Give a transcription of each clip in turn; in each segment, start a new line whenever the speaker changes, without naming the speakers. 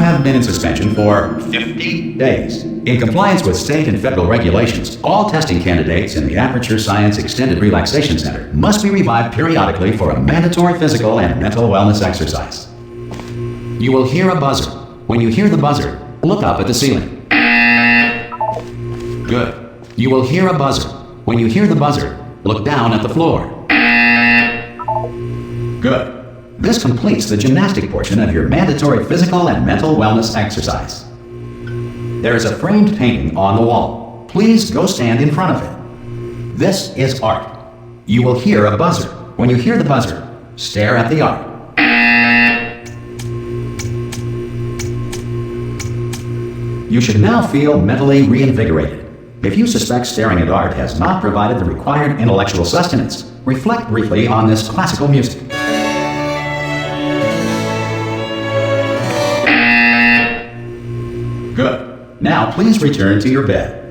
have been in suspension for 50 days. In compliance with state and federal regulations, all testing candidates in the Aperture Science Extended Relaxation Center must be revived periodically for a mandatory physical and mental wellness exercise. You will hear a buzzer. When you hear the buzzer, look up at the ceiling. Good. You will hear a buzzer. When you hear the buzzer, look down at the floor. Good. This completes the gymnastic portion of your mandatory physical and mental wellness exercise. There is a framed painting on the wall. Please go stand in front of it. This is art. You will hear a buzzer. When you hear the buzzer, stare at the art. You should now feel mentally reinvigorated. If you suspect staring at art has not provided the required intellectual sustenance, reflect briefly on this classical music. Good. Now please return to your bed.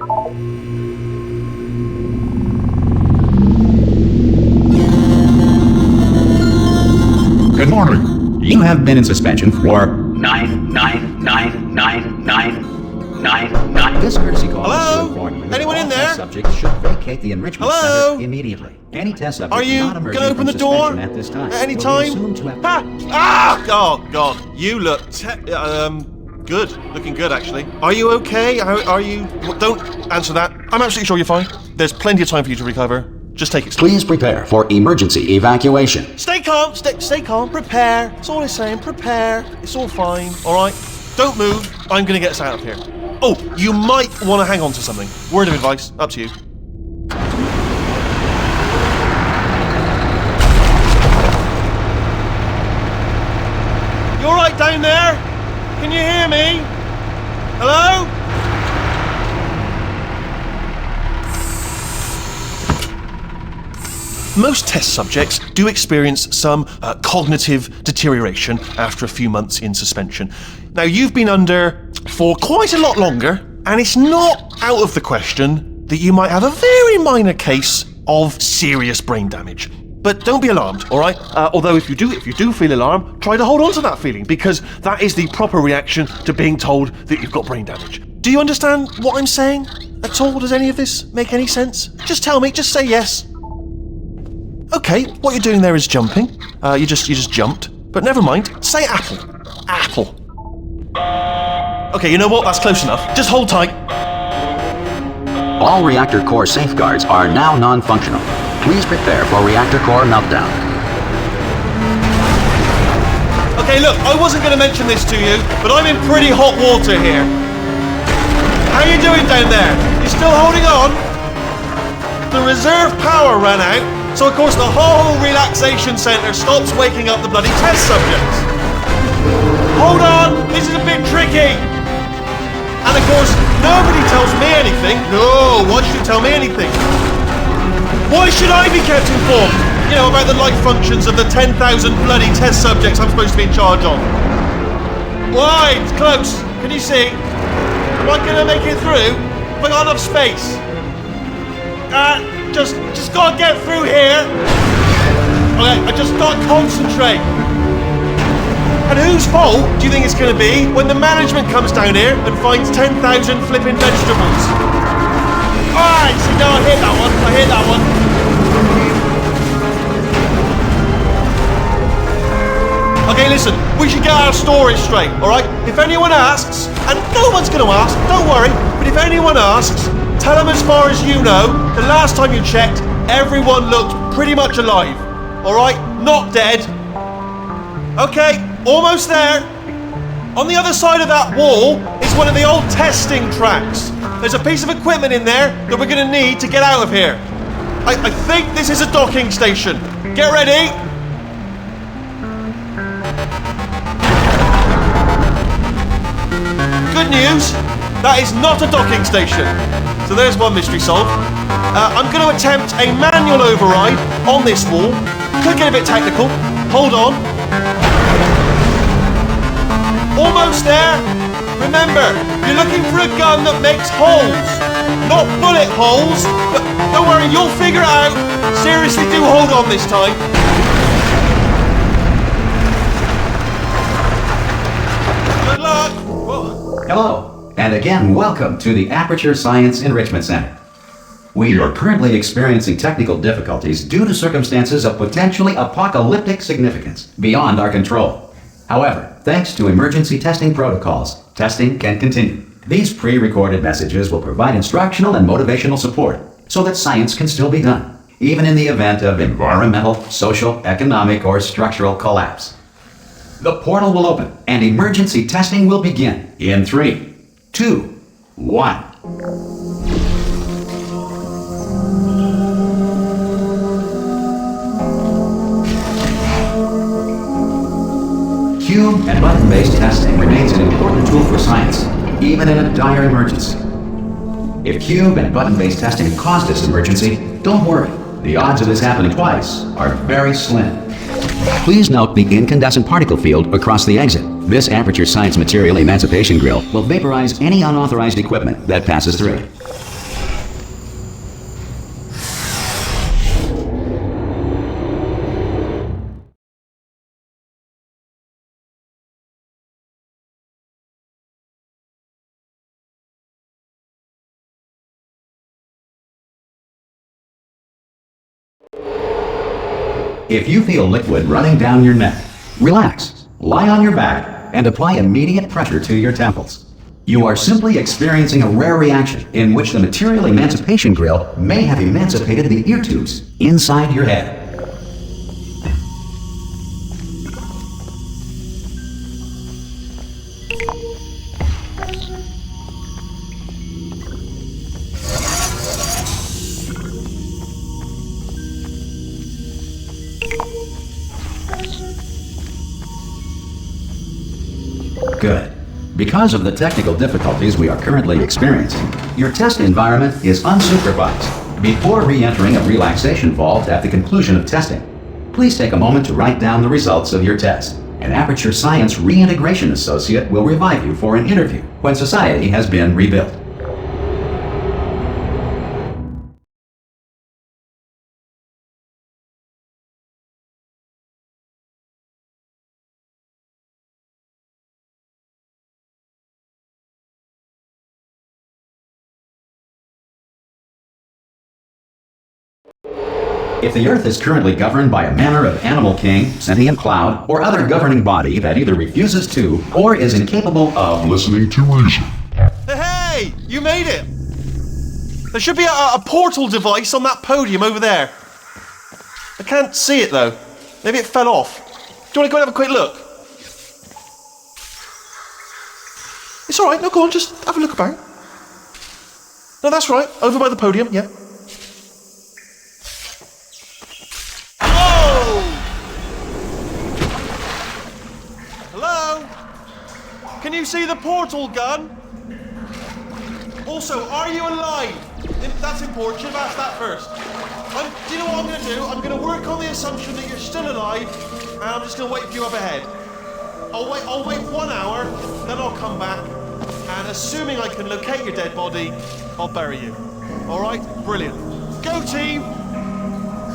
Good morning. You have been in suspension for 9999999. This courtesy call is to inform you that
Anyone in
all
there?
test subjects should vacate the enrichment
Hello?
center immediately. Any test subject
Are you
not emerging
gonna open
from
the door
suspension at this time
at any
will be
time?
assumed to have-
Oh God, you look good. Looking good, actually. Are you okay? Are you? Well, don't answer that. I'm absolutely sure you're fine. There's plenty of time for you to recover. Just take it slow.
Please prepare for emergency evacuation.
Stay calm. Stay calm. Prepare. That's all I'm saying. Prepare. It's all fine. All right. Don't move. I'm gonna get us out of here. Oh, you might want to hang on to something. Word of advice. Up to you. You all right down there? Can you hear me? Hello? Most test subjects do experience some cognitive deterioration after a few months in suspension. Now, you've been under for quite a lot longer, and it's not out of the question that you might have a very minor case of serious brain damage. But don't be alarmed, all right? Although if you do feel alarmed, try to hold on to that feeling, because that is the proper reaction to being told that you've got brain damage. Do you understand what I'm saying at all? Does any of this make any sense? Just tell me, just say yes. Okay, what you're doing there is jumping. You just jumped. But never mind, say apple. Apple. Okay, you know what? That's close enough. Just hold tight.
All reactor core safeguards are now non-functional. Please prepare for reactor core meltdown.
Okay, look, I wasn't going to mention this to you, but I'm in pretty hot water here. How you doing down there? You still holding on? The reserve power ran out, so of course the whole relaxation centre stops waking up the bloody test subjects. Hold on, this is a bit tricky. And of course, nobody tells me anything. No, why should you tell me anything? Why should I be kept informed? You know, about the life functions of the 10,000 bloody test subjects I'm supposed to be in charge of. Why? It's close. Can you see? Am I gonna make it through? Have I got enough space? Just gotta get through here. Okay, I just gotta concentrate. And whose fault do you think it's gonna be when the management comes down here and finds 10,000 flipping vegetables? Alright, see, no, I hit that one. Okay, listen, we should get our story straight, alright? If anyone asks, and no one's gonna ask, don't worry, but if anyone asks, tell them as far as you know, the last time you checked, everyone looked pretty much alive, alright? Not dead. Okay, almost there. On the other side of that wall is one of the old testing tracks. There's a piece of equipment in there that we're gonna need to get out of here. I think this is a docking station. Get ready. Good news, that is not a docking station. So there's one mystery solved. I'm going to attempt a manual override on this wall. Could get a bit technical. Hold on. Almost there. Remember, you're looking for a gun that makes holes. Not bullet holes, but don't worry, you'll figure it out. Seriously, do hold on this time. Good luck.
And again, welcome to the Aperture Science Enrichment Center. We are currently experiencing technical difficulties due to circumstances of potentially apocalyptic significance beyond our control. However, thanks to emergency testing protocols, testing can continue. These pre-recorded messages will provide instructional and motivational support so that science can still be done, even in the event of environmental, social, economic, or structural collapse. The portal will open and emergency testing will begin in 3, 2, 1. Cube and button-based testing remains an important tool for science, even in a dire emergency. If cube and button-based testing caused this emergency, don't worry. The odds of this happening twice are very slim. Please note the incandescent particle field across the exit. This Aperture Science Material Emancipation Grill will vaporize any unauthorized equipment that passes through it. If you feel liquid running down your neck, relax, lie on your back, and apply immediate pressure to your temples. You are simply experiencing a rare reaction in which the Material Emancipation Grill may have emancipated the ear tubes inside your head. Good. Because of the technical difficulties we are currently experiencing, your test environment is unsupervised. Before re-entering a relaxation vault at the conclusion of testing, please take a moment to write down the results of your test. An Aperture Science Reintegration Associate will revive you for an interview when society has been rebuilt. If the Earth is currently governed by a manner of animal king, sentient cloud, or other governing body that either refuses to or is incapable of listening to reason.
Hey! You made it! There should be a portal device on that podium over there. I can't see it though. Maybe it fell off. Do you want to go and have a quick look? It's alright, no, go on, just have a look about. No, that's right, over by the podium, yeah. Can you see the portal gun? Also, are you alive? That's important. Should have asked that first. Do you know what I'm going to do? I'm going to work on the assumption that you're still alive, and I'm just going to wait for you up ahead. I'll wait 1 hour, then I'll come back, and assuming I can locate your dead body, I'll bury you. All right? Brilliant. Go team.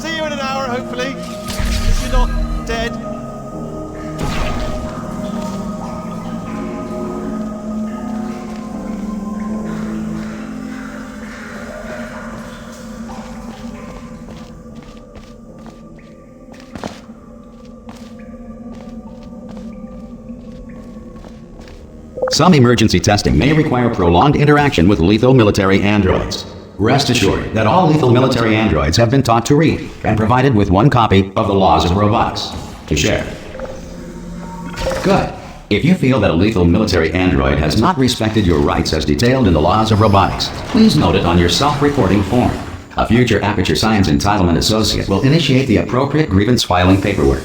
See you in an hour, hopefully. If you're not dead.
Some emergency testing may require prolonged interaction with lethal military androids. Rest assured that all lethal military androids have been taught to read and provided with 1 copy of the Laws of Robotics to share. Good. If you feel that a lethal military android has not respected your rights as detailed in the Laws of Robotics, please note it on your self-reporting form. A future Aperture Science Entitlement Associate will initiate the appropriate grievance filing paperwork.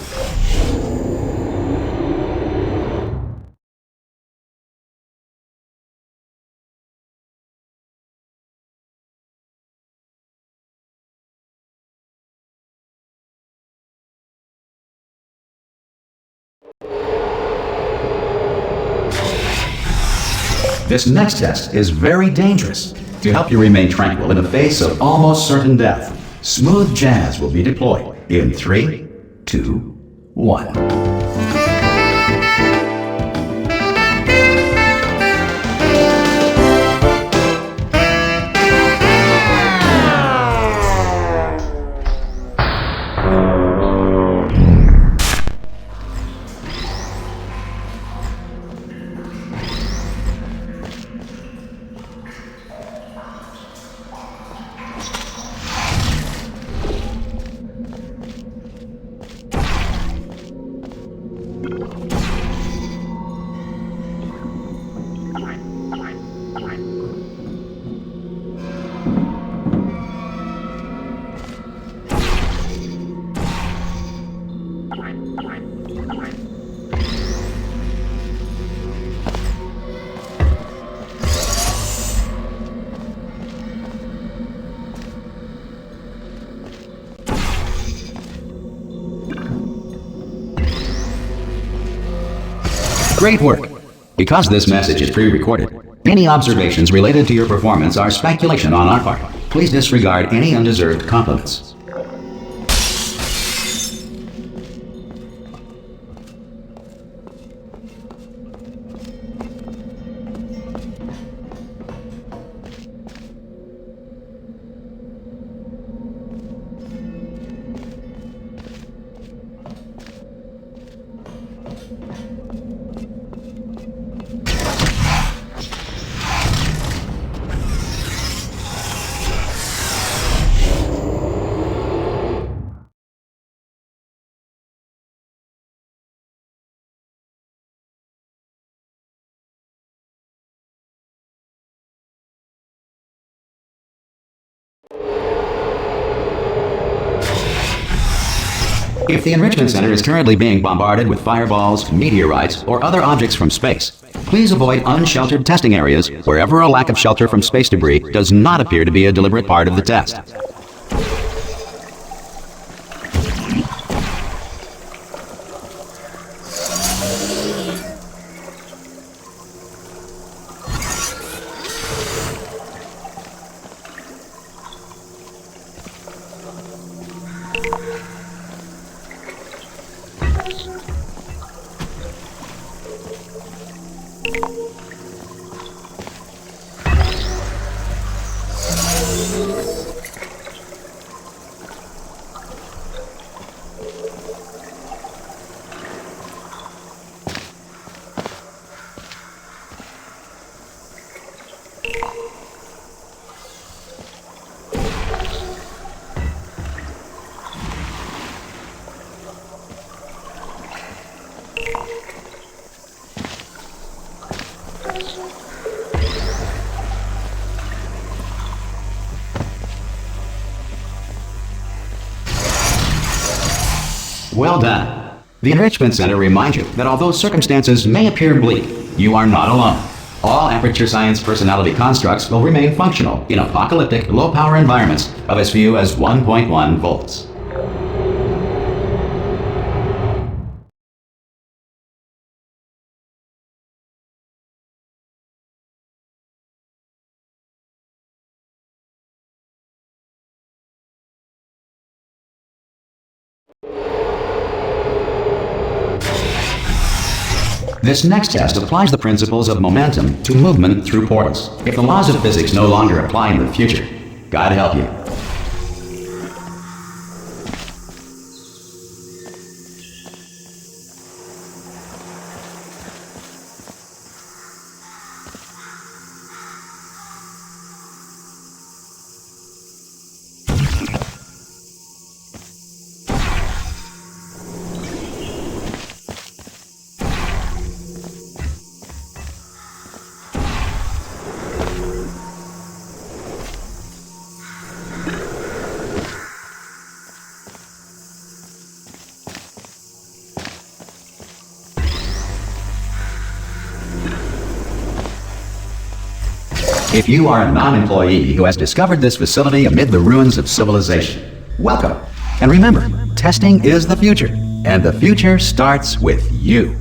This next test is very dangerous. To help you remain tranquil in the face of almost certain death, smooth jazz will be deployed in 3, 2, 1. Great work! Because this message is pre-recorded, any observations related to your performance are speculation on our part. Please disregard any undeserved compliments. If the Enrichment Center is currently being bombarded with fireballs, meteorites, or other objects from space, please avoid unsheltered testing areas wherever a lack of shelter from space debris does not appear to be a deliberate part of the test. Well done. The Enrichment Center reminds you that although circumstances may appear bleak, you are not alone. All Aperture Science personality constructs will remain functional in apocalyptic, low-power environments of as few as 1.1 volts. This next test applies the principles of momentum to movement through portals. If the laws of physics no longer apply in the future, God help you. If you are a non-employee who has discovered this facility amid the ruins of civilization, welcome. And remember, testing is the future, and the future starts with you.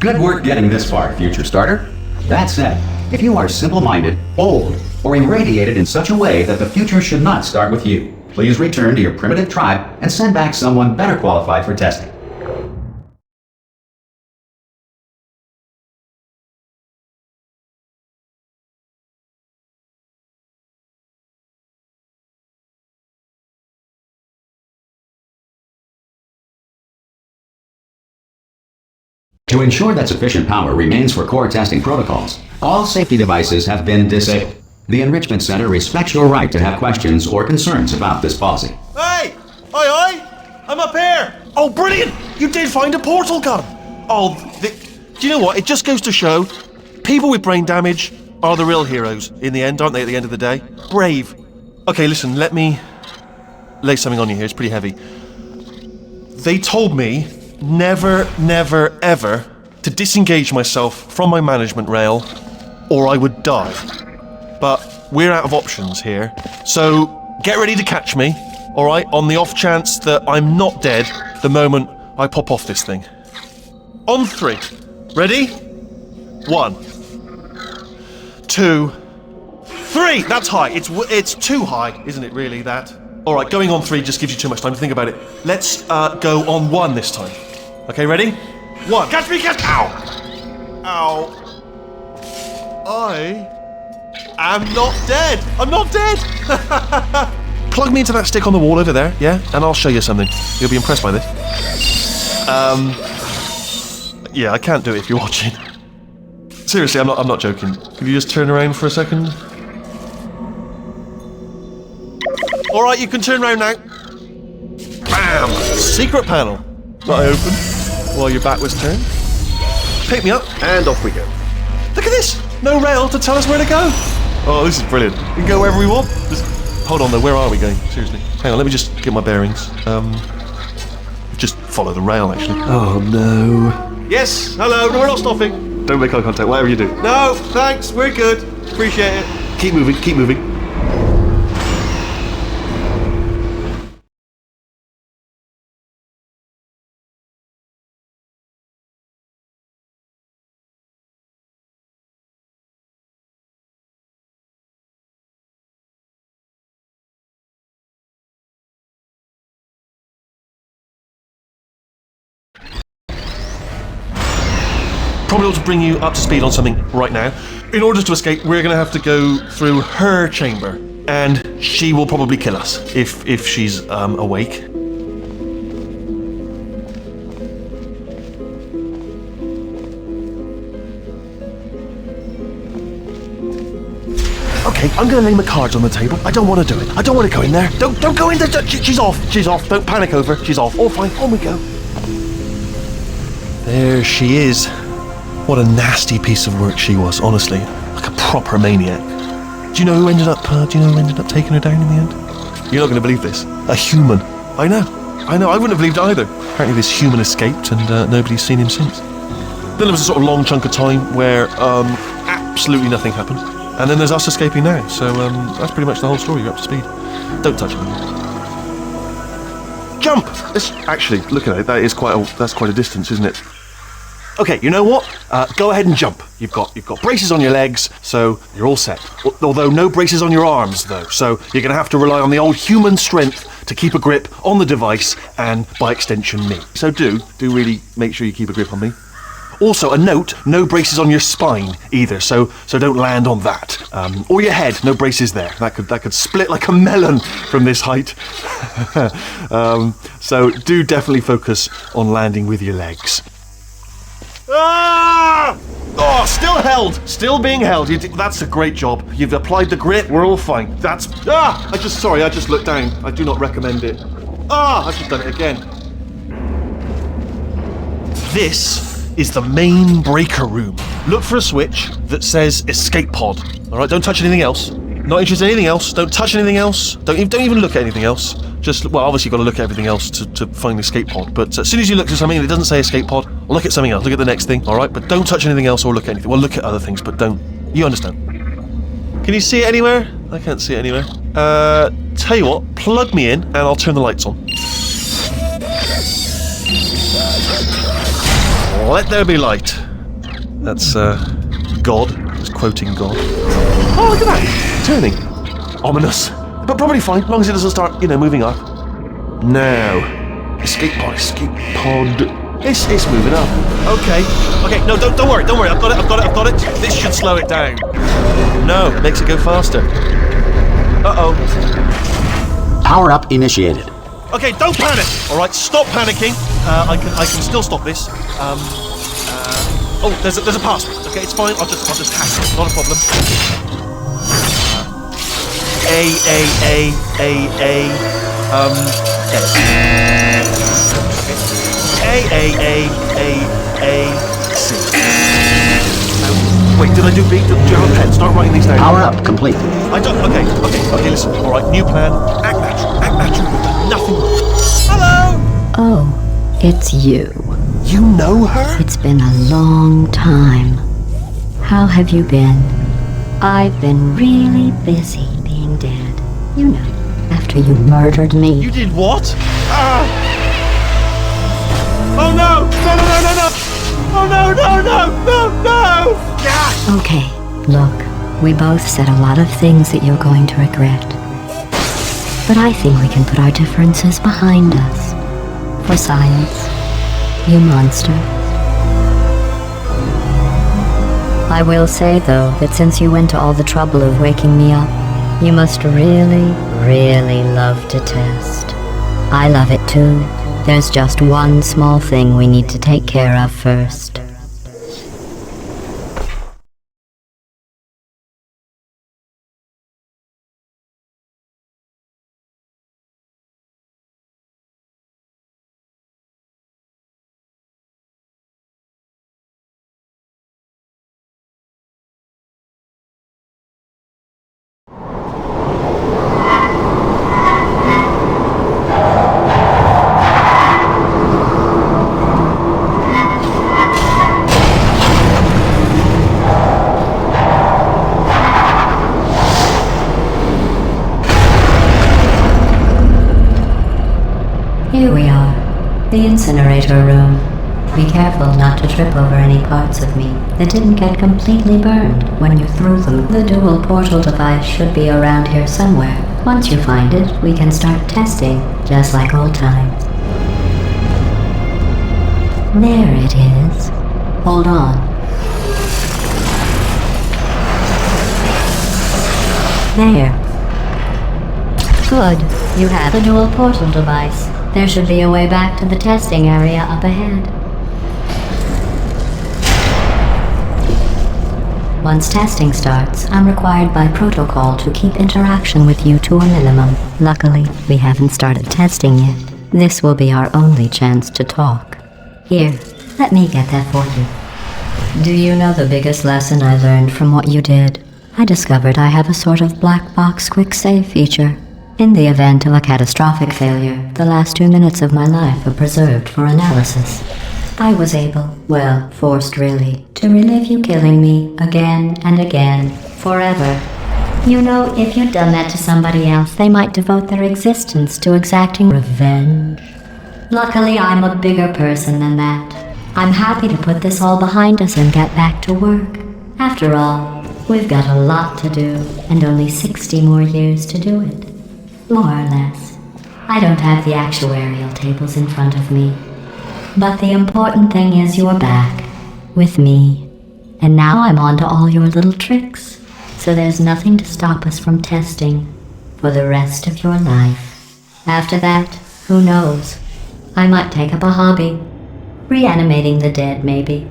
Good work getting this far, future starter. That said, if you are simple-minded, old, or irradiated in such a way that the future should not start with you, please return to your primitive tribe and send back someone better qualified for testing. To ensure that sufficient power remains for core testing protocols, all safety devices have been disabled. The Enrichment Center respects your right to have questions or concerns about this policy.
Hey! Oi! I'm up here! Oh, brilliant! You did find a portal gun! Oh, do you know what? It just goes to show, people with brain damage are the real heroes in the end, aren't they, at the end of the day? Brave. Okay, listen, let me lay something on you here. It's pretty heavy. They told me never, never, ever to disengage myself from my management rail or I would die. But we're out of options here, so get ready to catch me, alright, on the off chance that I'm not dead the moment I pop off this thing. On 3. Ready? 1, 2, 3! That's high. It's too high, isn't it, really, that? Alright, going on 3 just gives you too much time to think about it. Let's go on 1 this time. Okay, ready? 1. Catch me, catch! Ow! Ow. I'm not dead! I'm not dead! Plug me into that stick on the wall over there, yeah? And I'll show you something. You'll be impressed by this. Yeah, I can't do it if you're watching. Seriously, I'm not joking. Could you just turn around for a second? Alright, you can turn around now. Bam! Secret panel. That I open while your back was turned. Pick me up, and off we go. Look at this! No rail to tell us where to go! Oh, this is brilliant. We can go wherever we want. Just hold on though, where are we going? Seriously. Hang on, let me just get my bearings. Just follow the rail, actually. Oh no. Yes, hello, no, we're not stopping. Don't make eye contact, whatever you do. No, thanks, we're good. Appreciate it. Keep moving, keep moving. Probably ought to bring you up to speed on something right now. In order to escape, we're going to have to go through her chamber, and she will probably kill us if she's awake. Okay, I'm going to lay my cards on the table. I don't want to do it. I don't want to go in there. Don't go in there. She's off. She's off. Don't panic over. She's off. All fine. On we go. There she is. What a nasty piece of work she was, honestly. Like a proper maniac. Do you know who ended up taking her down in the end? You're not going to believe this. A human. I know. I wouldn't have believed it either. Apparently this human escaped and nobody's seen him since. Then there was a sort of long chunk of time where absolutely nothing happened. And then there's us escaping now. So that's pretty much the whole story. You're up to speed. Don't touch me. Jump! Actually, look at it. That's quite a distance, isn't it? Okay, you know what? Go ahead and jump. You've got braces on your legs, so you're all set. Although no braces on your arms, though. So you're going to have to rely on the old human strength to keep a grip on the device, and by extension, me. So do really make sure you keep a grip on me. Also, a note: no braces on your spine either. So don't land on that. Or your head. No braces there. That could split like a melon from this height. So do definitely focus on landing with your legs. Ah! Oh, still held. Still being held. That's a great job. You've applied the grip. We're all fine. I just looked down. I do not recommend it. I've just done it again. This is the main breaker room. Look for a switch that says escape pod. All right, don't touch anything else. Not interested in anything else. Don't touch anything else. Don't even look at anything else. Obviously you've got to look at everything else to find the escape pod, but as soon as you look at something and it doesn't say escape pod, look at something else, look at the next thing, alright? But don't touch anything else or look at anything. Well, look at other things, but don't. You understand. Can you see it anywhere? I can't see it anywhere. Tell you what, plug me in and I'll turn the lights on. Let there be light. That's, God. He's quoting God. Oh, look at that! Turning. Ominous. But probably fine, as long as it doesn't start, moving up. Now, escape pod. It's moving up. Okay, no, don't worry, I've got it. This should slow it down. No, it makes it go faster. Uh-oh.
Power up initiated.
Okay, don't panic. All right, stop panicking. I can still stop this. Oh, there's a password. Okay, it's fine. I'll just hack it. Not a problem. A. C. Wait, did I do B? Do you have a pen? Start writing these down.
Power up complete.
I don't. Okay. Listen. All right, new plan. Act natural. Nothing. Hello.
Oh, it's you.
You know her?
It's been a long time. How have you been? I've been really busy being dead. You know, after you murdered me.
You did what? Oh no! No! Oh no! Yeah.
Okay, look, we both said a lot of things that you're going to regret. But I think we can put our differences behind us. For science, you monster. I will say, though, that since you went to all the trouble of waking me up, you must really, really love to test. I love it too. There's just one small thing we need to take care of first. Here we are, the incinerator room. Be careful not to trip over any parts of me that didn't get completely burned when you threw them. The dual portal device should be around here somewhere. Once you find it, we can start testing, just like old times. There it is. Hold on. There. Good. You have the dual portal device. There should be a way back to the testing area up ahead. Once testing starts, I'm required by protocol to keep interaction with you to a minimum. Luckily, we haven't started testing yet. This will be our only chance to talk. Here, let me get that for you. Do you know the biggest lesson I learned from what you did? I discovered I have a sort of black box quick save feature. In the event of a catastrophic failure, the last 2 minutes of my life are preserved for analysis. I was able, well, forced really, to relive you killing me again and again, forever. You know, if you'd done that to somebody else, they might devote their existence to exacting revenge. Luckily, I'm a bigger person than that. I'm happy to put this all behind us and get back to work. After all, we've got a lot to do, and only 60 more years to do it. More or less. I don't have the actuarial tables in front of me. But the important thing is you're back. With me. And now I'm on to all your little tricks. So there's nothing to stop us from testing. For the rest of your life. After that, who knows? I might take up a hobby. Reanimating the dead, maybe.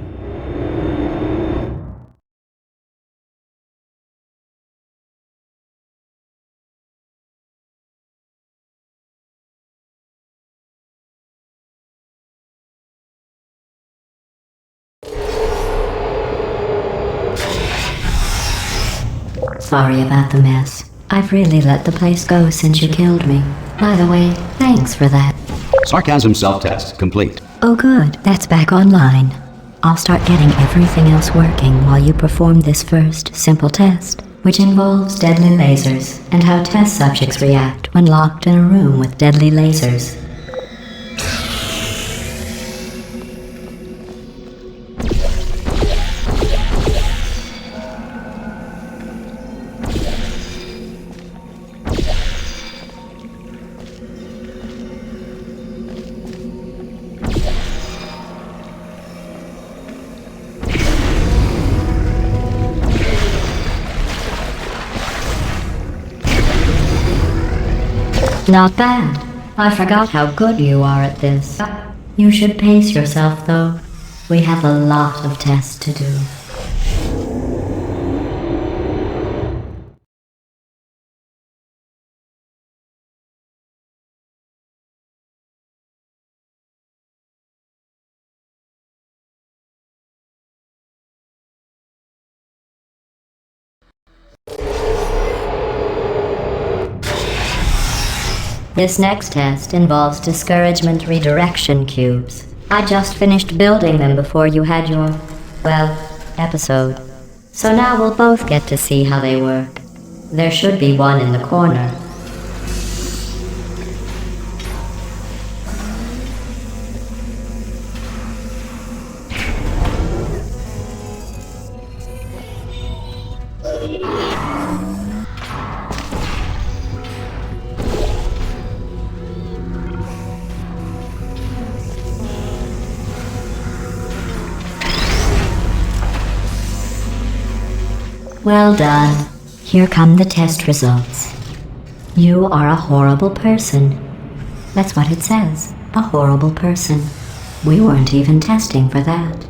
Sorry about the mess. I've really let the place go since you killed me. By the way, thanks for that.
Sarcasm self-test complete.
Oh good, that's back online. I'll start getting everything else working while you perform this first, simple test, which involves deadly lasers and how test subjects react when locked in a room with deadly lasers. Not bad. I forgot how good you are at this. You should pace yourself, though. We have a lot of tests to do. This next test involves discouragement redirection cubes. I just finished building them before you had your, well, episode. So now we'll both get to see how they work. There should be one in the corner. Well done. Here come the test results. You are a horrible person. That's what it says. A horrible person. We weren't even testing for that.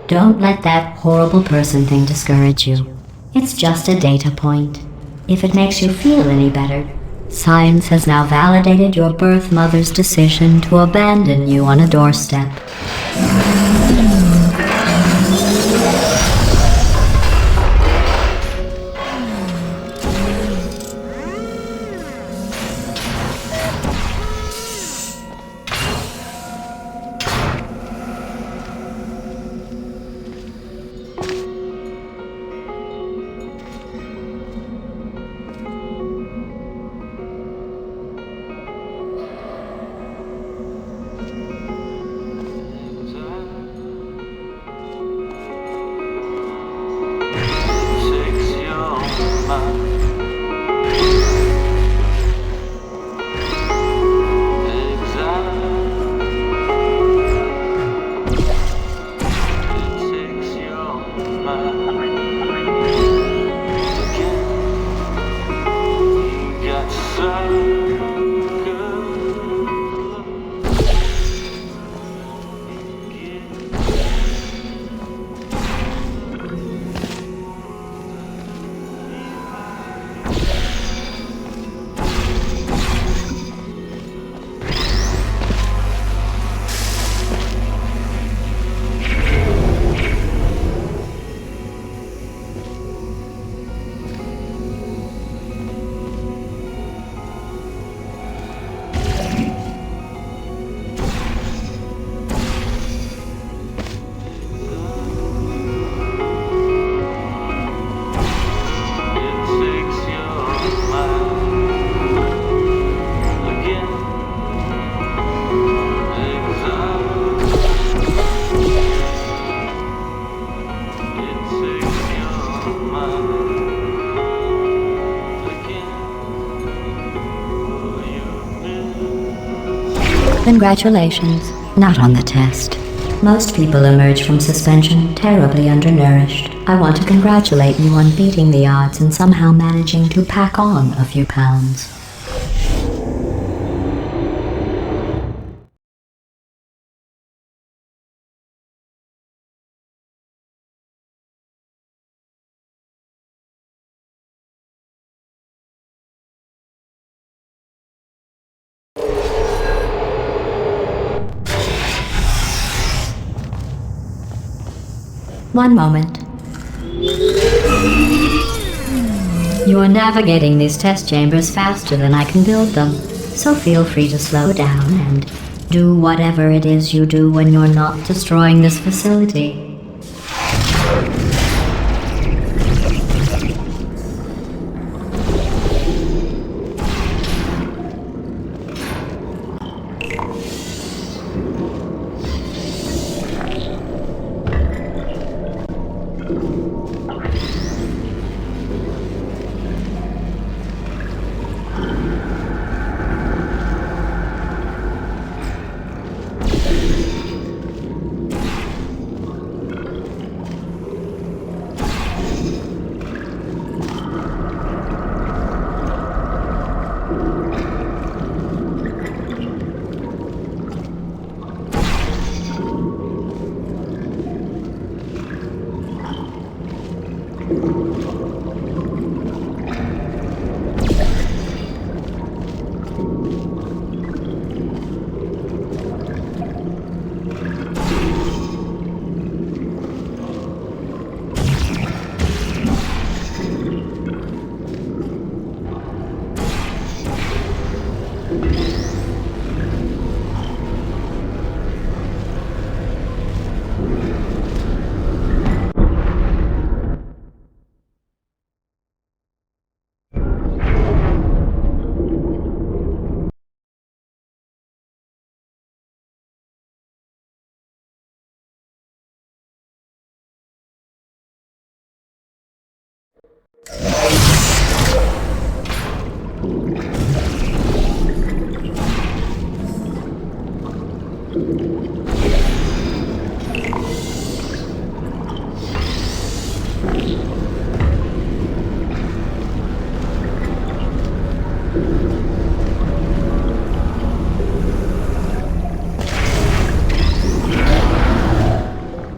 Don't let that horrible person thing discourage you. It's just a data point. If it makes you feel any better, science has now validated your birth mother's decision to abandon you on a doorstep. Congratulations. Not on the test. Most people emerge from suspension terribly undernourished. I want to congratulate you on beating the odds and somehow managing to pack on a few pounds. One moment. You are navigating these test chambers faster than I can build them, so feel free to slow down and do whatever it is you do when you're not destroying this facility.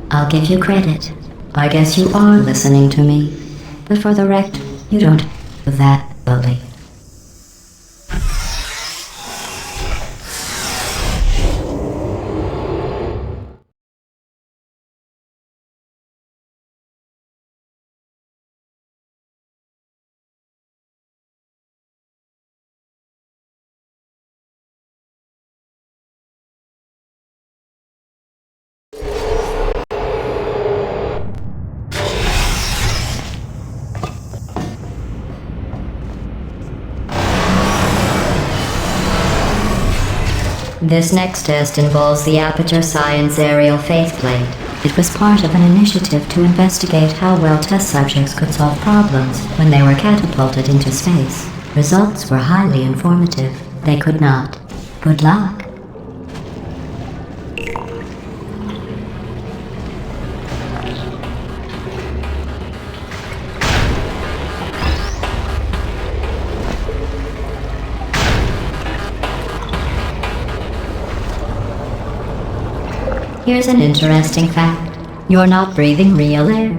I'll give you credit. I guess you are listening to me. But for the record, you don't do that, bully. This next test involves the Aperture Science Aerial Faceplate. It was part of an initiative to investigate how well test subjects could solve problems when they were catapulted into space. Results were highly informative. They could not. Good luck. Here's an interesting fact. You're not breathing real air.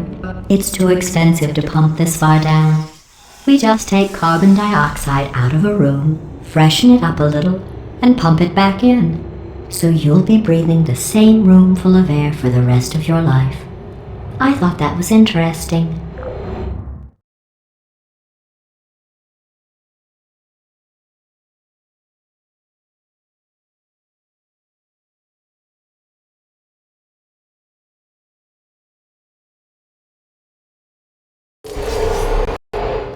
It's too expensive to pump this far down. We just take carbon dioxide out of a room, freshen it up a little, and pump it back in. So you'll be breathing the same room full of air for the rest of your life. I thought that was interesting.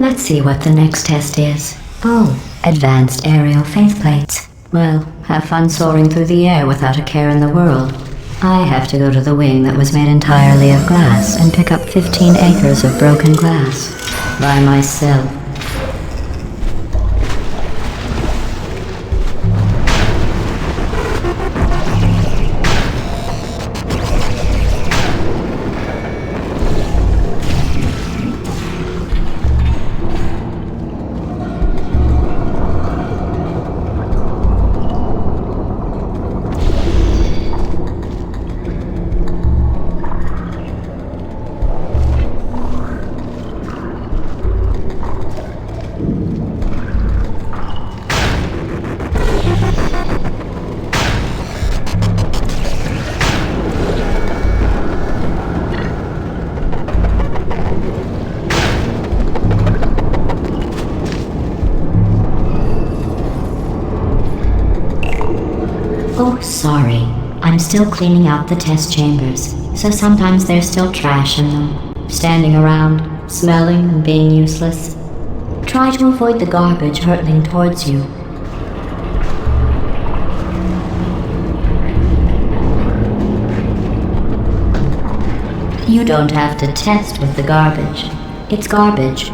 Let's see what the next test is. Oh, advanced aerial faceplates. Well, have fun soaring through the air without a care in the world. I have to go to the wing that was made entirely of glass and pick up 15 acres of broken glass. By myself. Oh, sorry. I'm still cleaning out the test chambers, so sometimes there's still trash in them, standing around, smelling and being useless. Try to avoid the garbage hurtling towards you. You don't have to test with the garbage. It's garbage.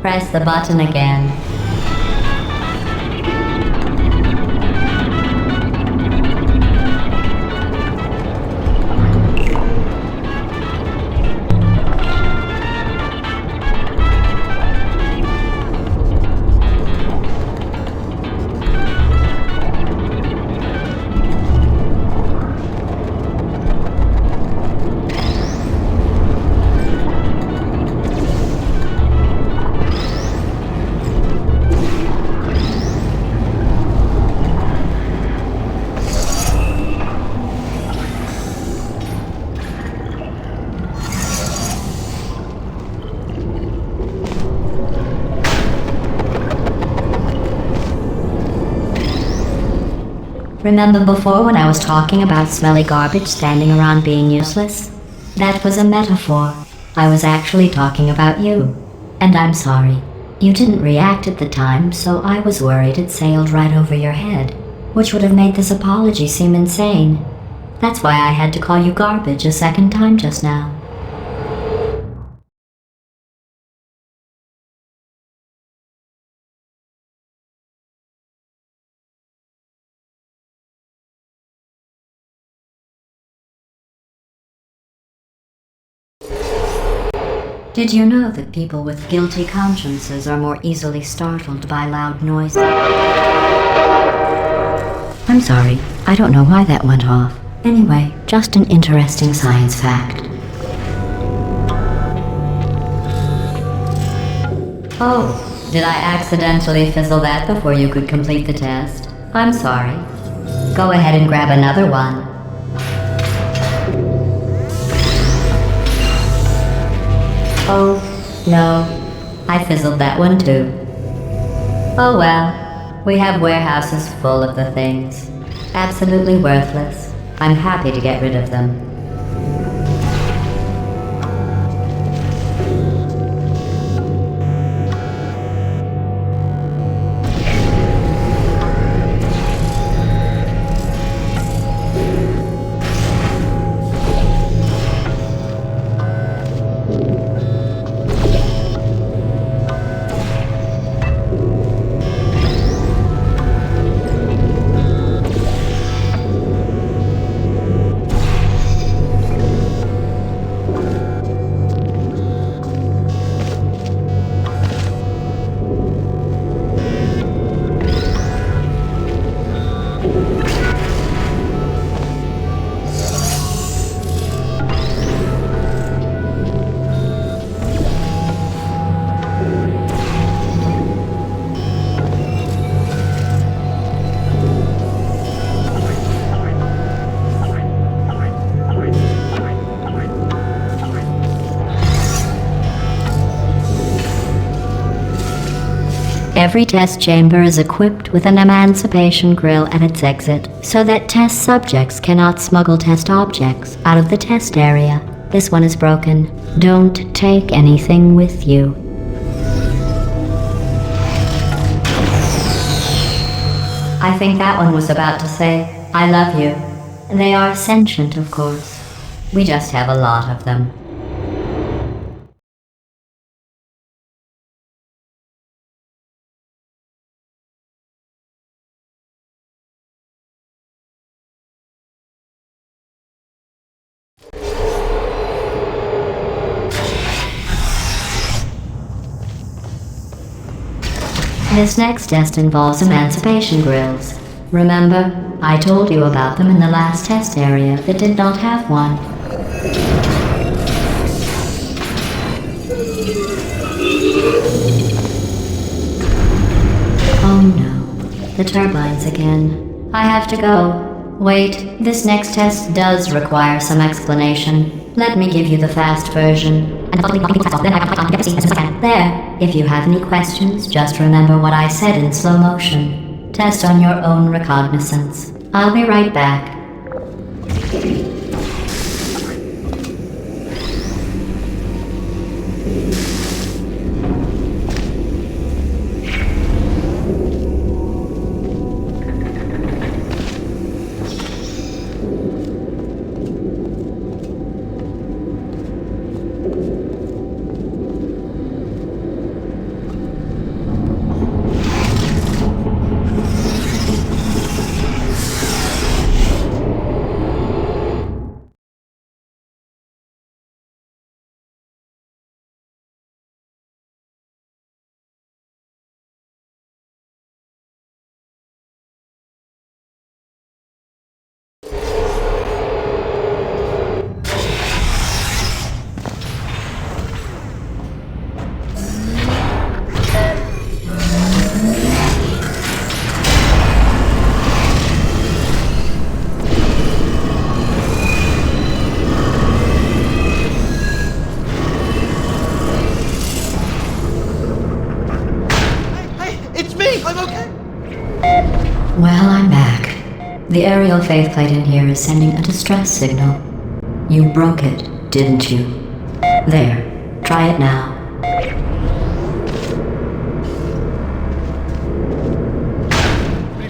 Press the button again. Remember before when I was talking about smelly garbage standing around being useless? That was a metaphor. I was actually talking about you. And I'm sorry. You didn't react at the time, so I was worried it sailed right over your head, which would have made this apology seem insane. That's why I had to call you garbage a second time just now. Did you know that people with guilty consciences are more easily startled by loud noises? I'm sorry, I don't know why that went off. Anyway, just an interesting science fact. Oh, did I accidentally fizzle that before you could complete the test? I'm sorry. Go ahead and grab another one. Oh, no. I fizzled that one too. Oh well. We have warehouses full of the things. Absolutely worthless. I'm happy to get rid of them. Every test chamber is equipped with an emancipation grill at its exit, so that test subjects cannot smuggle test objects out of the test area. This one is broken. Don't take anything with you. I think that one was about to say, I love you. They are sentient, of course. We just have a lot of them. This next test involves emancipation grills. Remember, I told you about them in the last test area that did not have one. Oh no, the turbines again. I have to go. Wait, this next test does require some explanation. Let me give you the fast version. There, if you have any questions, just remember what I said in slow motion. Test on your own recognizance. I'll be right back. The aerial faceplate in here is sending a distress signal. You broke it, didn't you? There. Try it now.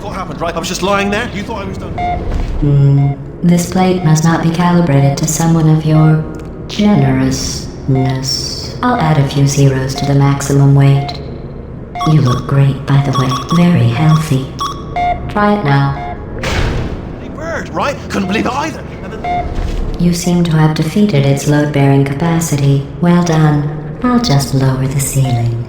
What happened, right? I was just lying there. You thought I was done.
This plate must not be calibrated to someone of your generousness. I'll add a few zeros to the maximum weight. You look great, by the way. Very healthy. Try it now.
Hey, bird, right? Couldn't believe it either. And then...
You seem to have defeated its load-bearing capacity. Well done. I'll just lower the ceiling.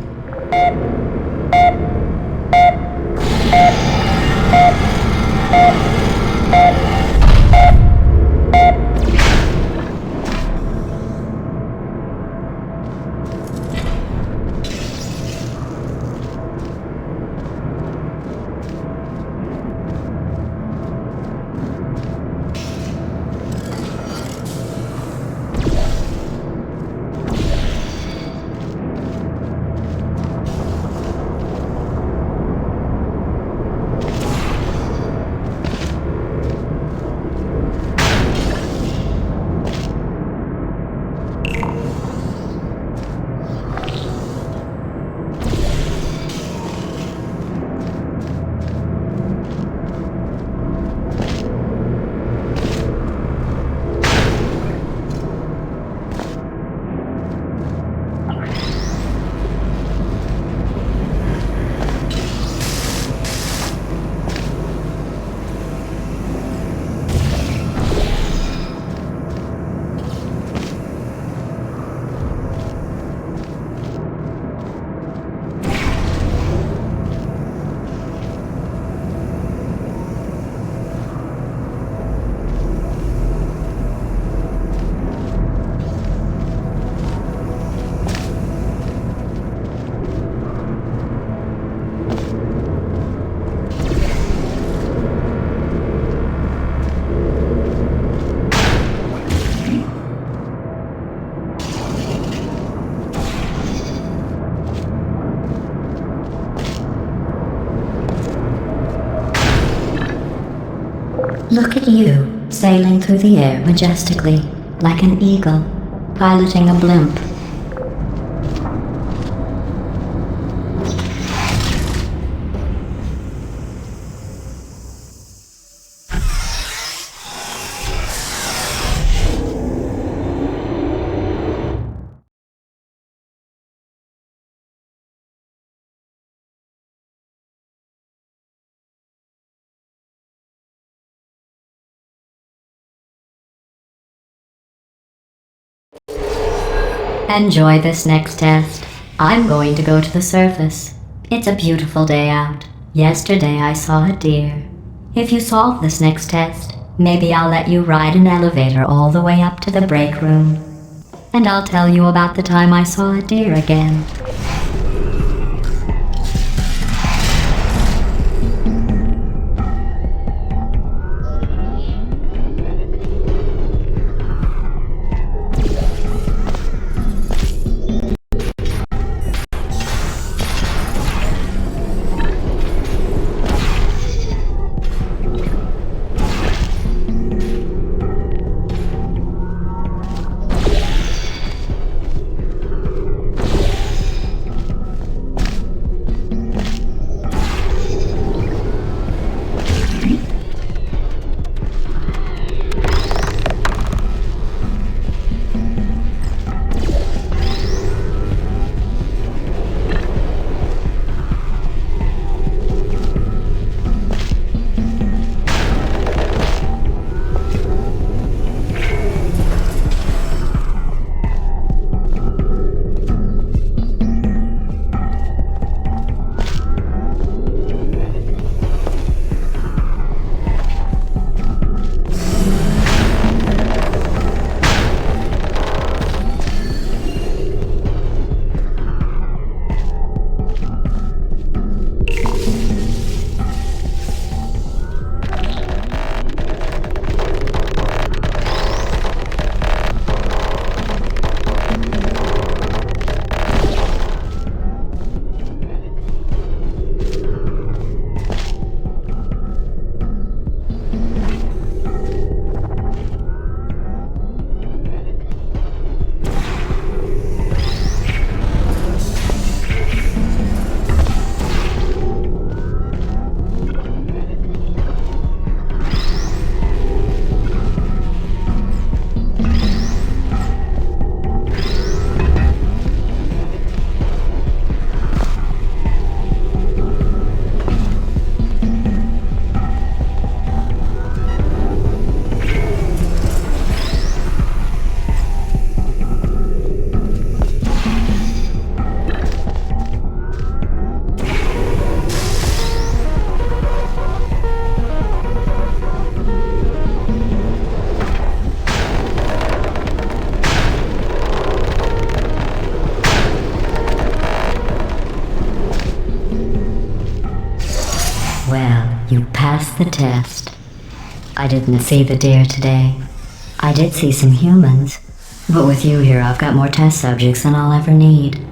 Look at you, sailing through the air majestically, like an eagle, piloting a blimp. Enjoy this next test. I'm going to go to the surface. It's a beautiful day out. Yesterday I saw a deer. If you solve this next test, maybe I'll let you ride an elevator all the way up to the break room. And I'll tell you about the time I saw a deer again. passed the test. I didn't see the deer today. I did see some humans, but with you here I've got more test subjects than I'll ever need.